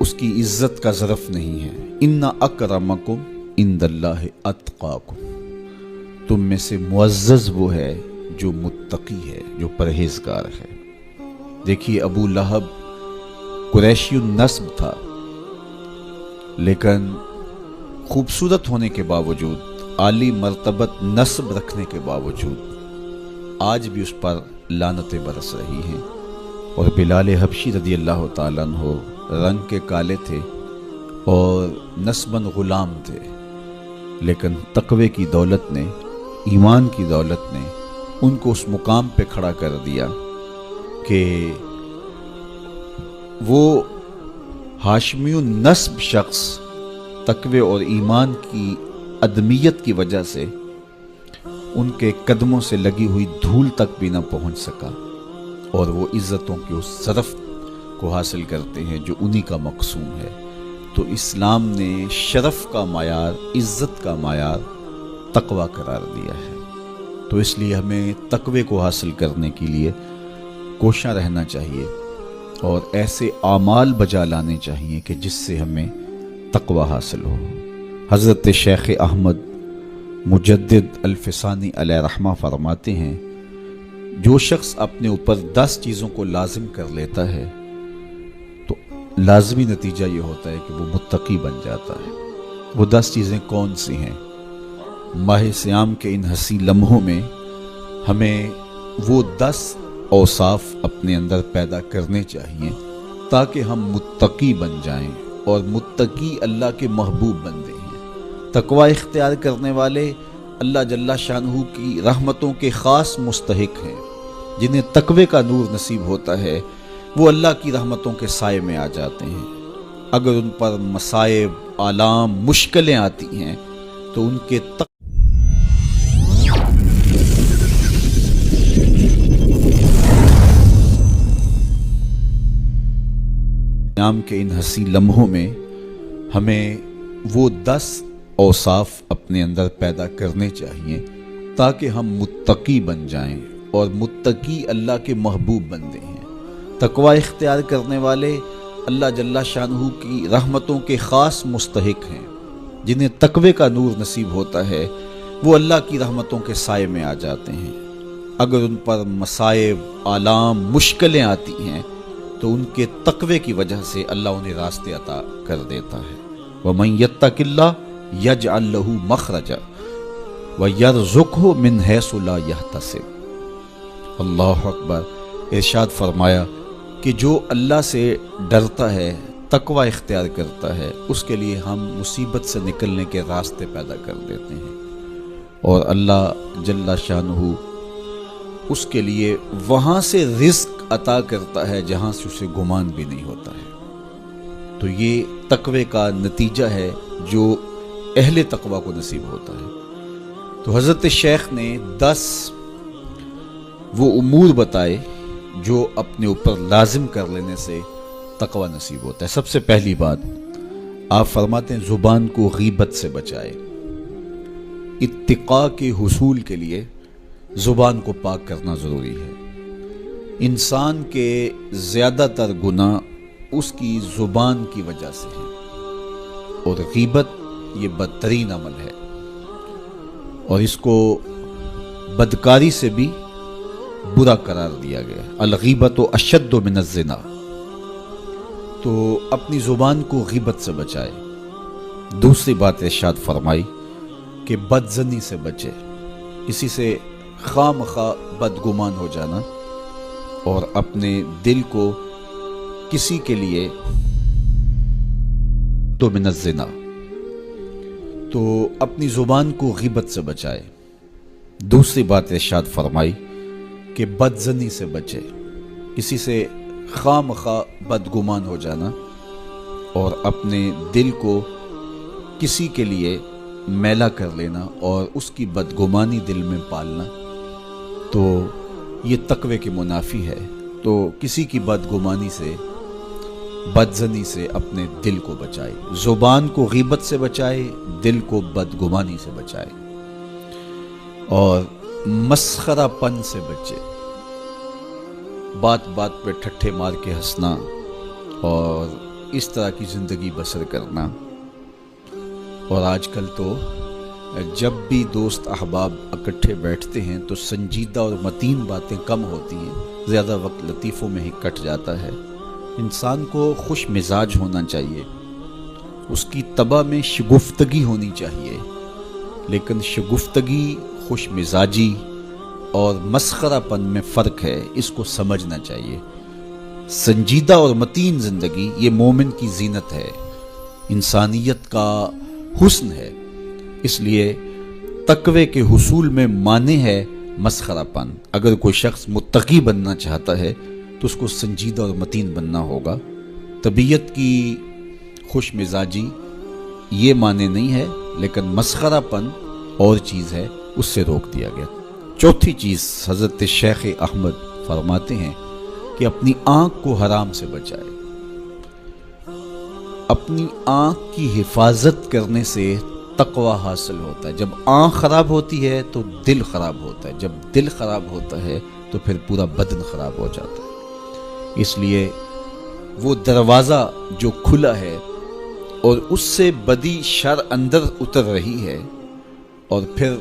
اس کی عزت کا ظرف نہیں ہے۔ ان اکرمکم عند اللہ اتقاکم، تم میں سے معزز وہ ہے جو متقی ہے، جو پرہیزگار ہے۔ دیکھیے ابو لہب قریشی النسب تھا، لیکن خوبصورت ہونے کے باوجود، عالی مرتبت نسب رکھنے کے باوجود آج بھی اس پر لعنتیں برس رہی ہیں۔ اور بلال حبشی رضی اللہ تعالیٰ عنہ رنگ کے کالے تھے اور نسباً غلام تھے، لیکن تقوی کی دولت نے، ایمان کی دولت نے ان کو اس مقام پہ کھڑا کر دیا کہ وہ ہاشمی النسب شخص تقوی اور ایمان کی عدمیت کی وجہ سے ان کے قدموں سے لگی ہوئی دھول تک بھی نہ پہنچ سکا، اور وہ عزتوں کے اس ظرف کو حاصل کرتے ہیں جو انہی کا مقسوم ہے۔ تو اسلام نے شرف کا معیار، عزت کا معیار تقوی قرار دیا ہے۔ تو اس لیے ہمیں تقوی کو حاصل کرنے کے لیے کوشاں رہنا چاہیے اور ایسے اعمال بجا لانے چاہیے کہ جس سے ہمیں تقوی حاصل ہو۔ حضرت شیخ احمد مجدد الفسانی علیہ رحمہ فرماتے ہیں، جو شخص اپنے اوپر 10 چیزوں کو لازم کر لیتا ہے تو لازمی نتیجہ یہ ہوتا ہے کہ وہ متقی بن جاتا ہے۔ وہ 10 چیزیں کون سی ہیں؟ ماہ صیام کے ان حسین لمحوں میں ہمیں وہ 10 اوصاف اپنے اندر پیدا کرنے چاہیے تاکہ ہم متقی بن جائیں، اور متقی اللہ کے محبوب بندے ہیں۔ تقوی اختیار کرنے والے اللہ جل شانہ کی رحمتوں کے خاص مستحق ہیں۔ جنہیں تقوی کا نور نصیب ہوتا ہے وہ اللہ کی رحمتوں کے سائے میں آ جاتے ہیں۔ اگر ان پر مصائب، آلام، مشکلیں آتی ہیں تو ان کے قیام کے ان حسین لمحوں میں ہمیں وہ 10 اوصاف اپنے اندر پیدا کرنے چاہیے تاکہ ہم متقی بن جائیں، اور متقی اللہ کے محبوب بندے ہیں۔ تقوی اختیار کرنے والے اللہ جل شانہ کی رحمتوں کے خاص مستحق ہیں۔ جنہیں تقوی کا نور نصیب ہوتا ہے وہ اللہ کی رحمتوں کے سائے میں آ جاتے ہیں۔ اگر ان پر مصائب، آلام، مشکلیں آتی ہیں تو ان کے تقوی کی وجہ سے اللہ انہیں راستے عطا کر دیتا ہے۔ وَمَن يَتَّقِ اللَّهَ يَجْعَل لَّهُ مَخْرَجًا وَيَرْزُقْهُ مِنْ حَيْثُ لَا يَحْتَسِبُ۔ اللہ اکبر۔ ارشاد فرمایا کہ جو اللہ سے ڈرتا ہے، تقوی اختیار کرتا ہے، اس کے لیے ہم مصیبت سے نکلنے کے راستے پیدا کر دیتے ہیں، اور اللہ جل شانہ اس کے لیے وہاں سے رزق عطا کرتا ہے جہاں سے اسے گمان بھی نہیں ہوتا ہے۔ تو یہ تقوی کا نتیجہ ہے جو اہل تقوی کو نصیب ہوتا ہے۔ تو حضرت شیخ نے 10 وہ امور بتائے جو اپنے اوپر لازم کر لینے سے تقوی نصیب ہوتا ہے۔ سب سے پہلی بات آپ فرماتے ہیں زبان کو غیبت سے بچائے۔ اتقاء کے حصول کے لیے زبان کو پاک کرنا ضروری ہے۔ انسان کے زیادہ تر گناہ اس کی زبان کی وجہ سے ہے، اور غیبت یہ بدترین عمل ہے، اور اس کو بدکاری سے بھی برا قرار دیا گیا۔ الغیبت اشد من الزنا۔ تو اپنی زبان کو غیبت سے بچائے۔ دوسری بات ارشاد فرمائی کہ بدظنی سے بچے، کسی سے خواہ مخواہ بدگمان ہو جانا، اور اپنے دل کو کسی کے لیے تو من الزنا، تو اپنی زبان کو غیبت سے بچائے۔ دوسری بات ارشاد فرمائی کہ بدظنی سے بچے، کسی سے خواہ مخواہ بدگمان ہو جانا، اور اپنے دل کو کسی کے لیے میلا کر لینا اور اس کی بدگمانی دل میں پالنا، تو یہ تقوی کے منافی ہے۔ تو کسی کی بدگمانی سے، بدظنی سے اپنے دل کو بچائے، زبان کو غیبت سے بچائے، دل کو بدگمانی سے بچائے، اور مسخرہ پن سے بچے۔ بات بات پہ ٹھٹھے مار کے ہنسنا اور اس طرح کی زندگی بسر کرنا۔ اور آج کل تو جب بھی دوست احباب اکٹھے بیٹھتے ہیں تو سنجیدہ اور متین باتیں کم ہوتی ہیں، زیادہ وقت لطیفوں میں ہی کٹ جاتا ہے۔ انسان کو خوش مزاج ہونا چاہیے، اس کی طبع میں شگفتگی ہونی چاہیے، لیکن شگفتگی، خوش مزاجی اور مسخرہ پن میں فرق ہے، اس کو سمجھنا چاہیے۔ سنجیدہ اور متین زندگی یہ مومن کی زینت ہے، انسانیت کا حسن ہے۔ اس لیے تقوی کے حصول میں مانع ہے مسخرہ پن۔ اگر کوئی شخص متقی بننا چاہتا ہے تو اس کو سنجیدہ اور متین بننا ہوگا۔ طبیعت کی خوش مزاجی یہ معنی نہیں ہے، لیکن مسخرہ پن اور چیز ہے، اس سے روک دیا گیا۔ چوتھی چیز حضرت شیخ احمد فرماتے ہیں کہ اپنی آنکھ کو حرام سے بچائے۔ اپنی آنکھ کی حفاظت کرنے سے تقوی حاصل ہوتا ہے۔ جب آنکھ خراب ہوتی ہے تو دل خراب ہوتا ہے، جب دل خراب ہوتا ہے تو پھر پورا بدن خراب ہو جاتا ہے۔ اس لیے وہ دروازہ جو کھلا ہے اور اس سے بدی شر اندر اتر رہی ہے، اور پھر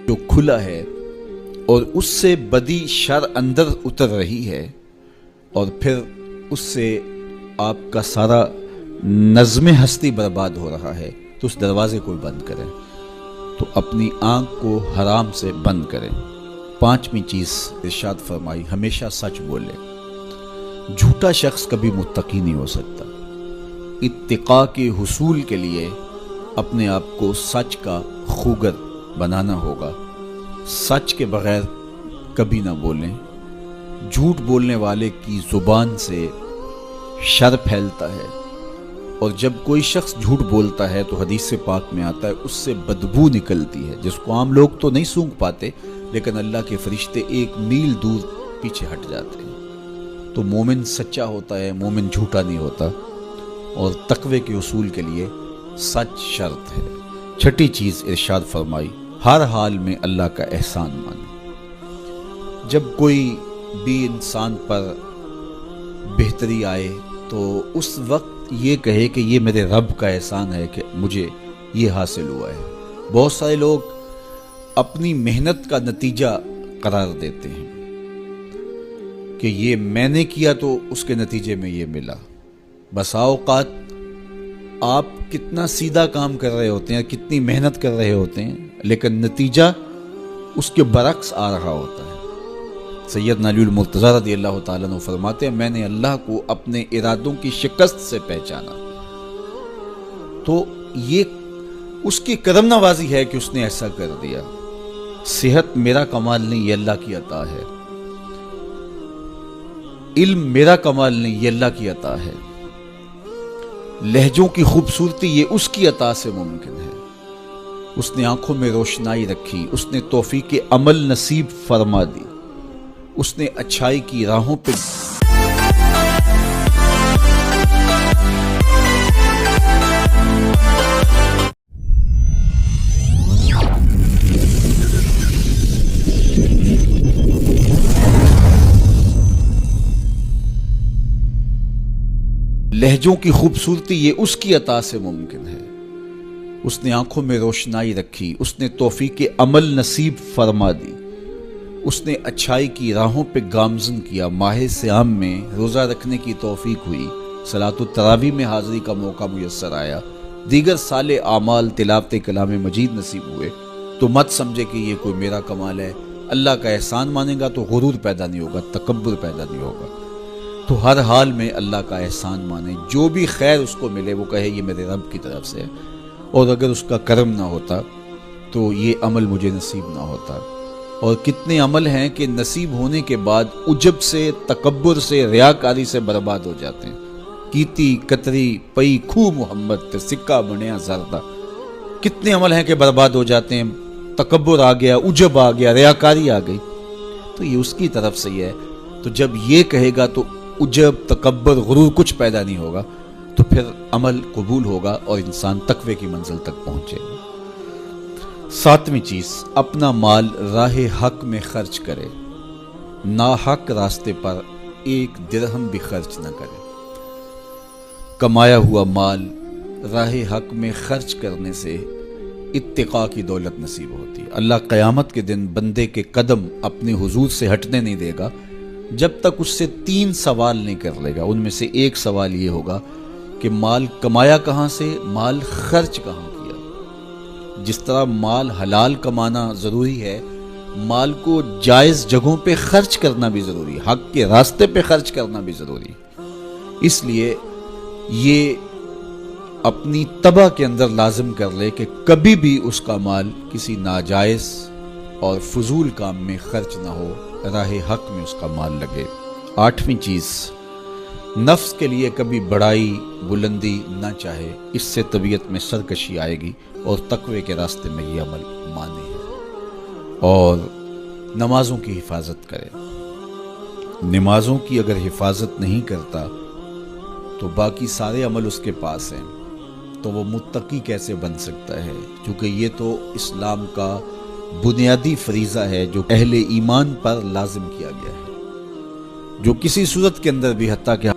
جو کھلا ہے اور اس سے بدی شر اندر اتر رہی ہے، اور پھر اس سے آپ کا سارا نظم ہستی برباد ہو رہا ہے، تو اس دروازے کو بند کریں۔ تو اپنی آنکھ کو حرام سے بند کریں۔ پانچویں چیز ارشاد فرمائی، ہمیشہ سچ بولے۔ جھوٹا شخص کبھی متقی نہیں ہو سکتا۔ اتقاء کے حصول کے لیے اپنے آپ کو سچ کا خوگر بنانا ہوگا۔ سچ کے بغیر کبھی نہ بولیں۔ جھوٹ بولنے والے کی زبان سے شر پھیلتا ہے، اور جب کوئی شخص جھوٹ بولتا ہے تو حدیث پاک میں آتا ہے اس سے بدبو نکلتی ہے، جس کو عام لوگ تو نہیں سونگھ پاتے، لیکن اللہ کے فرشتے 1 میل دور پیچھے ہٹ جاتے ہیں۔ تو مومن سچا ہوتا ہے، مومن جھوٹا نہیں ہوتا، اور تقوی کے اصول کے لیے سچ شرط ہے۔ چھٹی چیز ارشاد فرمائی، ہر حال میں اللہ کا احسان مانو۔ جب کوئی بھی انسان پر بہتری آئے تو اس وقت یہ کہے کہ یہ میرے رب کا احسان ہے کہ مجھے یہ حاصل ہوا ہے۔ بہت سارے لوگ اپنی محنت کا نتیجہ قرار دیتے ہیں کہ یہ میں نے کیا تو اس کے نتیجے میں یہ ملا۔ بسا اوقات آپ کتنا سیدھا کام کر رہے ہوتے ہیں، کتنی محنت کر رہے ہوتے ہیں، لیکن نتیجہ اس کے برعکس آ رہا ہوتا ہے۔ سیدنا علی المرتضیٰ رضی اللہ تعالیٰ عنہ فرماتے ہیں، میں نے اللہ کو اپنے ارادوں کی شکست سے پہچانا، تو یہ اس کی کرم نوازی ہے کہ اس نے ایسا کر دیا۔ صحت میرا کمال نہیں، یہ اللہ کی عطا ہے۔ علم میرا کمال نہیں، یہ اللہ کی عطا ہے۔ لہجوں کی خوبصورتی یہ اس کی عطا سے ممکن ہے۔ اس نے آنکھوں میں روشنائی رکھی، اس نے توفیق عمل نصیب فرما دی، اس نے اچھائی کی راہوں پہ لہجوں کی خوبصورتی یہ اس کی عطا سے ممکن ہے۔ اس نے آنکھوں میں روشنائی رکھی، اس نے توفیق عمل نصیب فرما دی، اس نے اچھائی کی راہوں پہ گامزن کیا۔ ماہ صیام میں روزہ رکھنے کی توفیق ہوئی، صلاۃ التراویح میں حاضری کا موقع میسر آیا، دیگر صالح اعمال تلاوت کلام مجید نصیب ہوئے، تو مت سمجھے کہ یہ کوئی میرا کمال ہے۔ اللہ کا احسان مانے گا تو غرور پیدا نہیں ہوگا، تکبر پیدا نہیں ہوگا۔ تو ہر حال میں اللہ کا احسان مانے، جو بھی خیر اس کو ملے وہ کہے یہ میرے رب کی طرف سے ہے، اور اگر اس کا کرم نہ ہوتا تو یہ عمل مجھے نصیب نہ ہوتا۔ اور کتنے عمل ہیں کہ نصیب ہونے کے بعد عجب سے، تکبر سے، ریاکاری سے برباد ہو جاتے ہیں۔ کیتی کتری پئی کھو محمد تے سکہ بنیا زردہ، کتنے عمل ہیں کہ برباد ہو جاتے ہیں، تکبر آ گیا، عجب آ گیا، ریاکاری آ گئی، تو یہ اس کی طرف سے ہی ہے۔ تو جب یہ کہے گا تو عجب تکبر غرور کچھ پیدا نہیں ہوگا، تو پھر عمل قبول ہوگا اور انسان تقوی کی منزل تک پہنچے گا۔ 7ویں چیز، اپنا مال راہ حق میں خرچ کرے، ناحق راستے پر ایک درہم بھی خرچ نہ کرے۔ کمایا ہوا مال راہ حق میں خرچ کرنے سے اتقاء کی دولت نصیب ہوتی ہے۔ اللہ قیامت کے دن بندے کے قدم اپنے حضور سے ہٹنے نہیں دے گا جب تک اس سے 3 سوال نہیں کر لے گا۔ ان میں سے ایک سوال یہ ہوگا کہ مال کمایا کہاں سے، مال خرچ کہاں کیا۔ جس طرح مال حلال کمانا ضروری ہے، مال کو جائز جگہوں پہ خرچ کرنا بھی ضروری ہے، حق کے راستے پہ خرچ کرنا بھی ضروری ہے۔ اس لیے یہ اپنی طبع کے اندر لازم کر لے کہ کبھی بھی اس کا مال کسی ناجائز اور فضول کام میں خرچ نہ ہو، راہ حق میں اس کا مال لگے۔ 8ویں چیز، نفس کے لیے کبھی بڑائی بلندی نہ چاہے، اس سے طبیعت میں سرکشی آئے گی اور تقوی کے راستے میں یہ عمل مانے ہے۔ اور نمازوں کی حفاظت کرے۔ نمازوں کی اگر حفاظت نہیں کرتا تو باقی سارے عمل اس کے پاس ہیں، تو وہ متقی کیسے بن سکتا ہے؟ کیونکہ یہ تو اسلام کا بنیادی فریضہ ہے جو اہل ایمان پر لازم کیا گیا ہے، جو کسی صورت کے اندر بھی حتیٰ کہ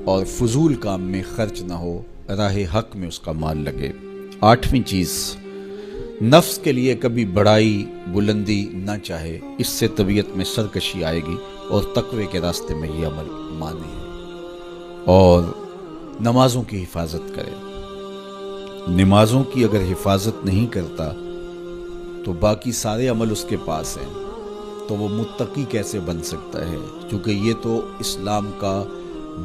اور فضول کام میں خرچ نہ ہو، راہ حق میں اس کا مال لگے۔ 8ویں چیز، نفس کے لیے کبھی بڑائی بلندی نہ چاہے، اس سے طبیعت میں سرکشی آئے گی اور تقوی کے راستے میں یہ عمل مانے ہے۔ اور نمازوں کی حفاظت کرے۔ نمازوں کی اگر حفاظت نہیں کرتا تو باقی سارے عمل اس کے پاس ہیں، تو وہ متقی کیسے بن سکتا ہے؟ کیونکہ یہ تو اسلام کا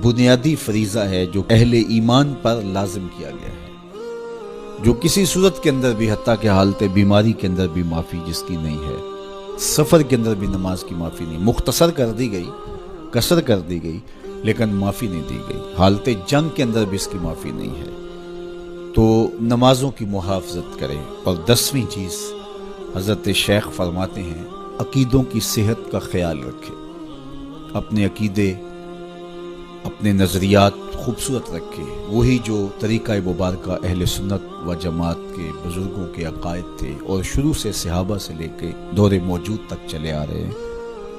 بنیادی فریضہ ہے جو اہل ایمان پر لازم کیا گیا ہے، جو کسی صورت کے اندر بھی حتیٰ کہ حالت بیماری کے اندر بھی معافی جس کی نہیں ہے، سفر کے اندر بھی نماز کی معافی نہیں، مختصر کر دی گئی، قصر کر دی گئی، لیکن معافی نہیں دی گئی، حالت جنگ کے اندر بھی اس کی معافی نہیں ہے۔ تو نمازوں کی محافظت کرے۔ اور 10ویں چیز، حضرت شیخ فرماتے ہیں عقیدوں کی صحت کا خیال رکھے، اپنے عقیدے اپنے نظریات خوبصورت رکھے، وہی جو طریقہ مبارکہ اہل سنت و جماعت کے بزرگوں کے عقائد تھے اور شروع سے صحابہ سے لے کے دور موجود تک چلے آ رہے ہیں،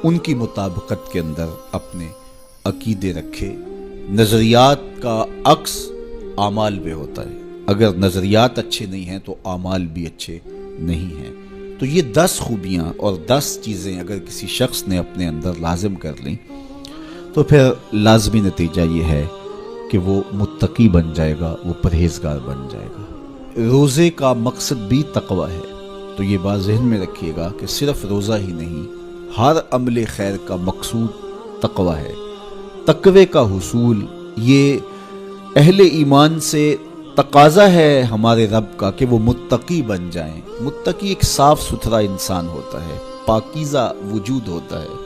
ان کی مطابقت کے اندر اپنے عقیدے رکھے۔ نظریات کا عکس اعمال میں ہوتا ہے، اگر نظریات اچھے نہیں ہیں تو اعمال بھی اچھے نہیں ہیں۔ تو یہ 10 خوبیاں اور 10 چیزیں اگر کسی شخص نے اپنے اندر لازم کر لیں تو پھر لازمی نتیجہ یہ ہے کہ وہ متقی بن جائے گا، وہ پرہیزگار بن جائے گا۔ روزے کا مقصد بھی تقوی ہے، تو یہ بات ذہن میں رکھیے گا کہ صرف روزہ ہی نہیں، ہر عمل خیر کا مقصود تقوی ہے۔ تقوی کا حصول یہ اہل ایمان سے تقاضا ہے ہمارے رب کا کہ وہ متقی بن جائیں۔ متقی ایک صاف ستھرا انسان ہوتا ہے، پاکیزہ وجود ہوتا ہے۔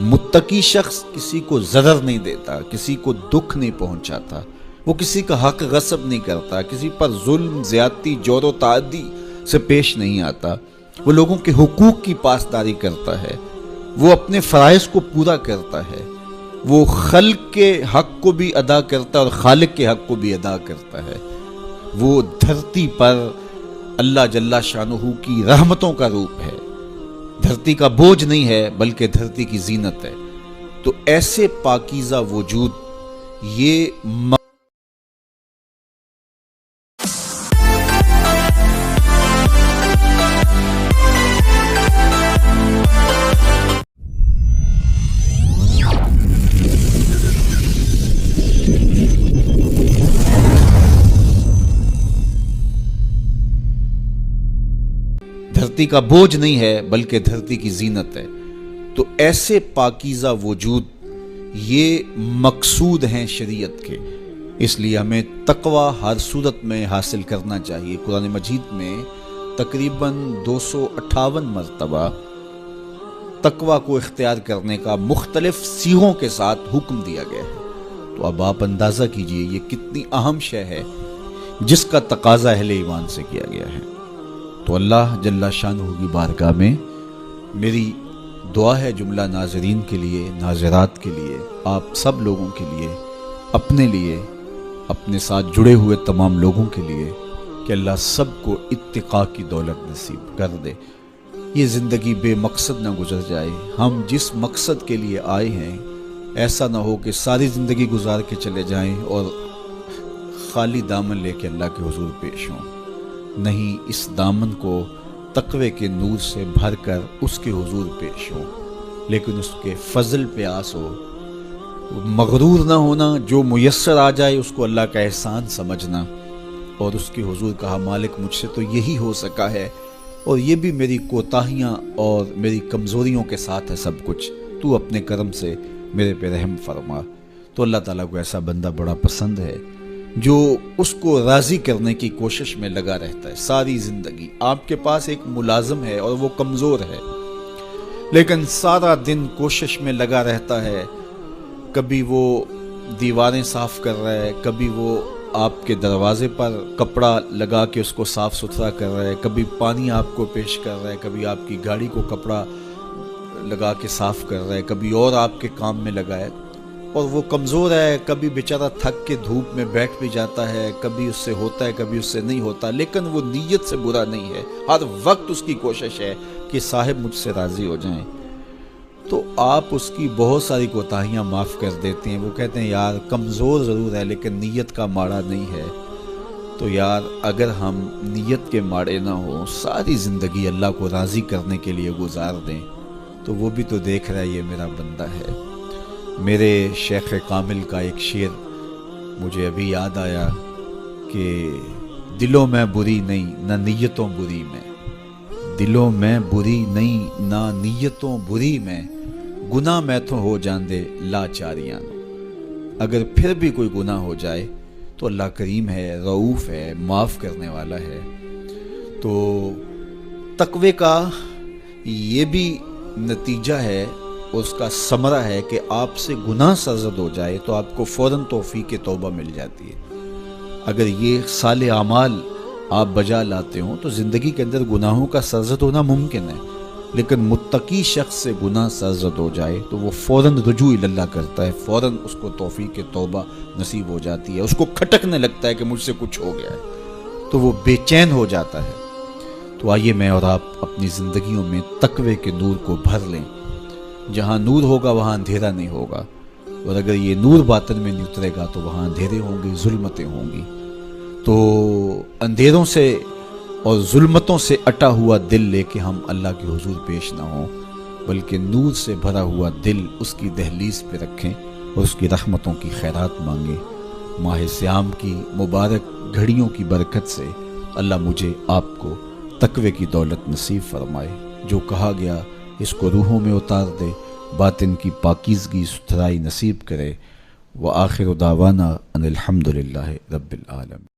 متقی شخص کسی کو ضرر نہیں دیتا، کسی کو دکھ نہیں پہنچاتا، وہ کسی کا حق غصب نہیں کرتا، کسی پر ظلم زیادتی جور و تعدی سے پیش نہیں آتا، وہ لوگوں کے حقوق کی پاسداری کرتا ہے، وہ اپنے فرائض کو پورا کرتا ہے، وہ خلق کے حق کو بھی ادا کرتا ہے اور خالق کے حق کو بھی ادا کرتا ہے، وہ دھرتی پر اللہ جل شانہ کی رحمتوں کا روپ ہے، دھرتی کا بوجھ نہیں ہے بلکہ دھرتی کی زینت ہے۔ تو ایسے پاکیزہ وجود یہ دھرتی کا بوجھ نہیں ہے بلکہ دھرتی کی زینت ہے۔ تو ایسے پاکیزہ وجود یہ مقصود ہیں شریعت کے، اس لیے ہمیں تقوی ہر صورت میں حاصل کرنا چاہیے۔ قرآن مجید میں تقریباً 258 مرتبہ تقوی کو اختیار کرنے کا مختلف صیغوں کے ساتھ حکم دیا گیا ہے۔ تو اب آپ اندازہ کیجئے یہ کتنی اہم شے ہے جس کا تقاضا اہل ایمان سے کیا گیا ہے۔ تو اللہ جل شانہ کی بارگاہ میں میری دعا ہے جملہ ناظرین کے لیے، ناظرات کے لیے، آپ سب لوگوں کے لیے، اپنے لیے، اپنے ساتھ جڑے ہوئے تمام لوگوں کے لیے کہ اللہ سب کو اتقاء کی دولت نصیب کر دے۔ یہ زندگی بے مقصد نہ گزر جائے۔ ہم جس مقصد کے لیے آئے ہیں ایسا نہ ہو کہ ساری زندگی گزار کے چلے جائیں اور خالی دامن لے کے اللہ کے حضور پیش ہوں۔ نہیں، اس دامن کو تقوی کے نور سے بھر کر اس کے حضور پیش ہو، لیکن اس کے فضل پہ آس ہو، مغرور نہ ہونا، جو میسر آ جائے اس کو اللہ کا احسان سمجھنا، اور اس کے حضور کہا مالک مجھ سے تو یہی ہو سکا ہے، اور یہ بھی میری کوتاہیاں اور میری کمزوریوں کے ساتھ ہے سب کچھ، تو اپنے کرم سے میرے پہ رحم فرما۔ تو اللہ تعالیٰ کو ایسا بندہ بڑا پسند ہے جو اس کو راضی کرنے کی کوشش میں لگا رہتا ہے ساری زندگی۔ آپ کے پاس ایک ملازم ہے اور وہ کمزور ہے، لیکن سارا دن کوشش میں لگا رہتا ہے، کبھی وہ دیواریں صاف کر رہا ہے، کبھی وہ آپ کے دروازے پر کپڑا لگا کے اس کو صاف ستھرا کر رہا ہے، کبھی پانی آپ کو پیش کر رہا ہے، کبھی آپ کی گاڑی کو کپڑا لگا کے صاف کر رہا ہے، کبھی اور آپ کے کام میں لگا ہے، اور وہ کمزور ہے، کبھی بیچارہ تھک کے دھوپ میں بیٹھ بھی جاتا ہے، کبھی اس سے ہوتا ہے کبھی اس سے نہیں ہوتا، لیکن وہ نیت سے برا نہیں ہے، ہر وقت اس کی کوشش ہے کہ صاحب مجھ سے راضی ہو جائیں۔ تو آپ اس کی بہت ساری کوتاہیاں معاف کر دیتے ہیں، وہ کہتے ہیں یار کمزور ضرور ہے لیکن نیت کا ماڑا نہیں ہے۔ تو یار اگر ہم نیت کے ماڑے نہ ہوں، ساری زندگی اللہ کو راضی کرنے کے لیے گزار دیں، تو وہ بھی تو دیکھ رہا ہے یہ میرا بندہ ہے۔ میرے شیخ کامل کا ایک شعر مجھے ابھی یاد آیا کہ دلوں میں بری نہیں نہ نیتوں بری میں، دلوں میں بری نہیں نہ نیتوں بری میں، گناہ میں تو ہو جاندے لاچاریاں۔ اگر پھر بھی کوئی گناہ ہو جائے تو اللہ کریم ہے، رؤوف ہے، معاف کرنے والا ہے۔ تو تقوی کا یہ بھی نتیجہ ہے، اس کا ثمرہ ہے کہ آپ سے گناہ سرزد ہو جائے تو آپ کو فوراً توفیق توبہ مل جاتی ہے۔ اگر یہ صالح اعمال آپ بجا لاتے ہوں تو زندگی کے اندر گناہوں کا سرزد ہونا ممکن ہے، لیکن متقی شخص سے گناہ سرزد ہو جائے تو وہ فوراً رجوع اللہ کرتا ہے، فوراً اس کو توفیق توبہ نصیب ہو جاتی ہے، اس کو کھٹکنے لگتا ہے کہ مجھ سے کچھ ہو گیا ہے، تو وہ بے چین ہو جاتا ہے۔ تو آئیے میں اور آپ اپنی زندگیوں میں تقوی کے نور کو بھر لیں۔ جہاں نور ہوگا وہاں اندھیرا نہیں ہوگا، اور اگر یہ نور باطن میں نہیں اترے گا تو وہاں اندھیرے ہوں گے، ظلمتیں ہوں گی۔ تو اندھیروں سے اور ظلمتوں سے اٹا ہوا دل لے کے ہم اللہ کے حضور پیش نہ ہوں، بلکہ نور سے بھرا ہوا دل اس کی دہلیز پہ رکھیں اور اس کی رحمتوں کی خیرات مانگیں۔ ماہ سیام کی مبارک گھڑیوں کی برکت سے اللہ مجھے آپ کو تقوی کی دولت نصیب فرمائے۔ جو کہا گیا اس کو روحوں میں اتار دے، باطن کی پاکیزگی ستھرائی نصیب کرے۔ وآخر دعوانا ان الحمدللہ رب العالمین۔